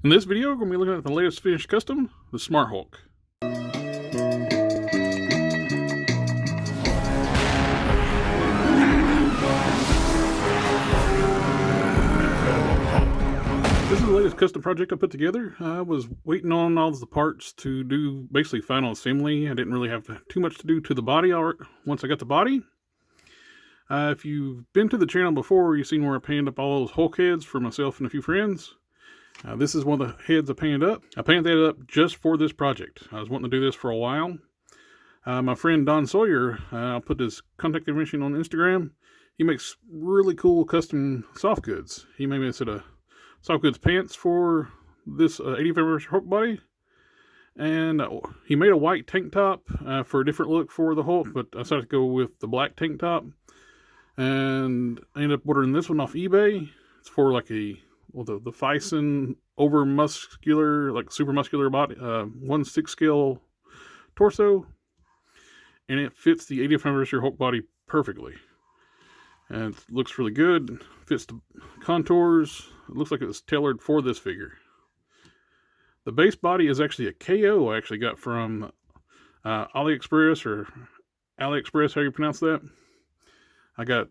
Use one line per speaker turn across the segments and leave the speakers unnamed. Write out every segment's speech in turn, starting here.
In this video, we're going to be looking at the latest finished custom, the Smart Hulk. This is the latest custom project I put together. I was waiting on all the parts to do basically final assembly. I didn't really have too much to do to the body once I got the body. If you've been to the channel before, you've seen where I painted up all those Hulk heads for myself and a few friends. This is one of the heads I painted up. I painted that up just for this project. I was wanting to do this for a while. My friend Don Sawyer, I'll put his contact information on Instagram. He makes really cool custom soft goods. He made me a set of soft goods pants for this 85th anniversary Hulk body. And he made a white tank top for a different look for the Hulk, but I decided to go with the black tank top. And I ended up ordering this one off eBay. It's for like the Fison over muscular, like super muscular body, 1/6 scale torso, and it fits the 80th anniversary Hulk body perfectly. And it looks really good. Fits the contours. It looks like it was tailored for this figure. The base body is actually a KO I actually got from AliExpress, or AliExpress, how you pronounce that. I got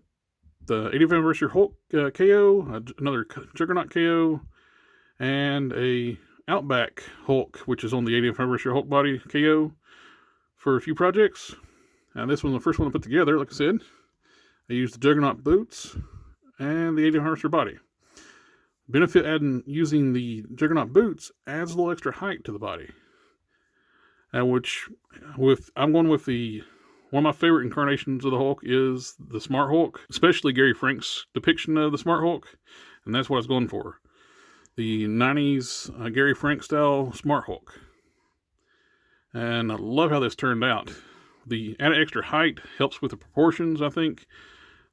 the 80th anniversary Hulk KO, another Juggernaut KO, and a Outback Hulk, which is on the 80th anniversary Hulk body KO for a few projects. And this one's the first one I put together, like I said. I used the Juggernaut boots and the 80th anniversary body. Benefit using the Juggernaut boots adds a little extra height to the body. I'm going with one of my favorite incarnations of the Hulk is the Smart Hulk, especially Gary Frank's depiction of the Smart Hulk, and that's what I was going for. The 90s Gary Frank style Smart Hulk. And I love how this turned out. The added extra height helps with the proportions, I think,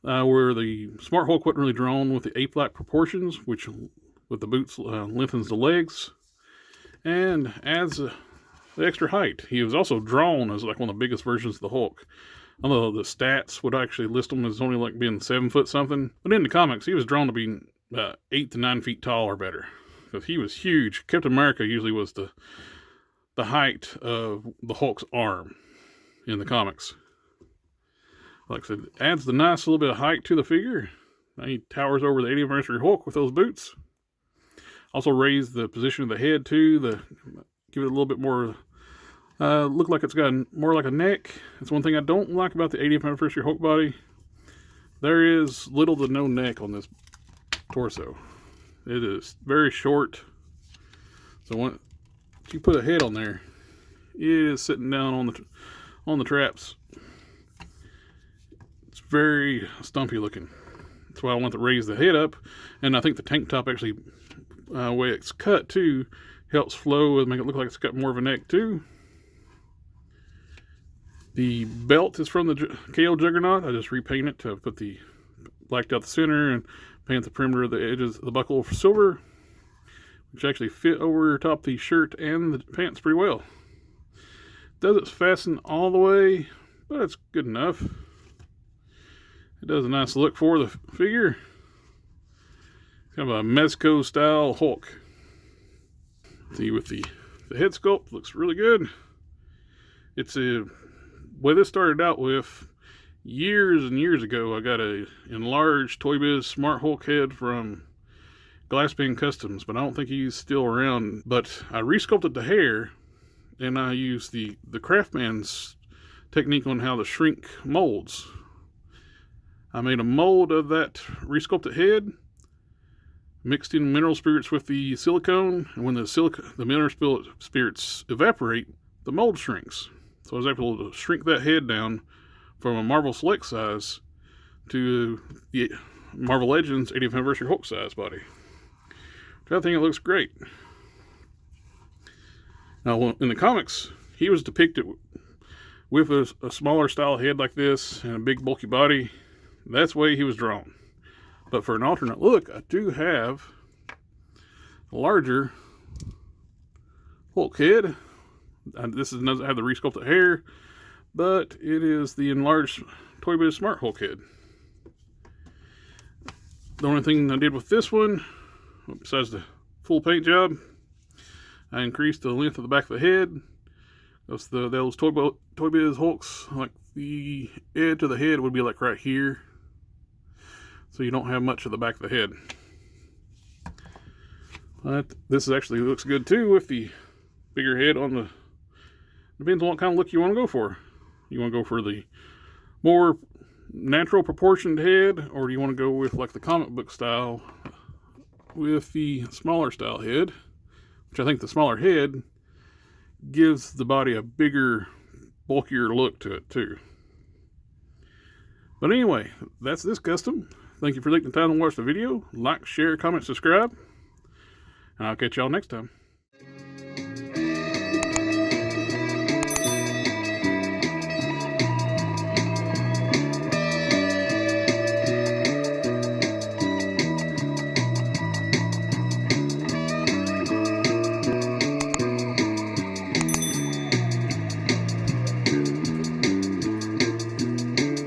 where the Smart Hulk wasn't really drawn with the ape-like proportions, which with the boots lengthens the legs and adds the extra height. He was also drawn as like one of the biggest versions of the Hulk. Although the stats would actually list him as only like being 7 foot something. But in the comics, he was drawn to be 8 to 9 feet tall or better. Because he was huge. Captain America usually was the height of the Hulk's arm in the comics. Like I said, adds the nice little bit of height to the figure. Now he towers over the 80th anniversary Hulk with those boots. Also raise the position of the head too, give it a little bit more, look like it's got more like a neck. That's one thing I don't like about the 80th anniversary Hulk body. There is little to no neck on this torso. It is very short. So when you put a head on there, it is sitting down on the traps. It's very stumpy looking. That's why I want to raise the head up. And I think the tank top actually, way it's cut too, helps flow and make it look like it's got more of a neck too. The belt is from the KO Juggernaut. I just repaint it to put blacked out the center and paint the perimeter of the edges of the buckle for silver, which actually fit over top the shirt and the pants pretty well. Doesn't fasten all the way, but it's good enough. It does a nice look for the figure. It's kind of a Mezco style Hulk. See, with the head sculpt, looks really good. It's a way this started out with years and years ago. I got a enlarged Toy Biz Smart Hulk head from Glassband Customs, but I don't think he's still around. But I resculpted the hair, and I used the Craftman's technique on how to shrink molds. I made a mold of that resculpted head, mixed in mineral spirits with the silicone, and when the mineral spirits evaporate, the mold shrinks. So I was able to shrink that head down from a Marvel Select size to the Marvel Legends 80th anniversary Hulk size body. I think it looks great. Now, in the comics, he was depicted with a smaller style head like this and a big bulky body. That's the way he was drawn. But for an alternate look, I do have a larger Hulk head. This doesn't have the resculpted hair, but it is the enlarged Toy Biz Smart Hulk head. The only thing I did with this one, besides the full paint job, I increased the length of the back of the head. Those Toy Biz Hulks, like the edge of the head would be like right here, so you don't have much of the back of the head. But this actually looks good too with the bigger head on the. Depends on what kind of look you want to go for. You want to go for the more natural proportioned head, or do you want to go with like the comic book style with the smaller style head, which I think the smaller head gives the body a bigger, bulkier look to it too. But anyway, that's this custom. Thank you for taking the time to watch the video. Like, share, comment, subscribe, and I'll catch y'all next time.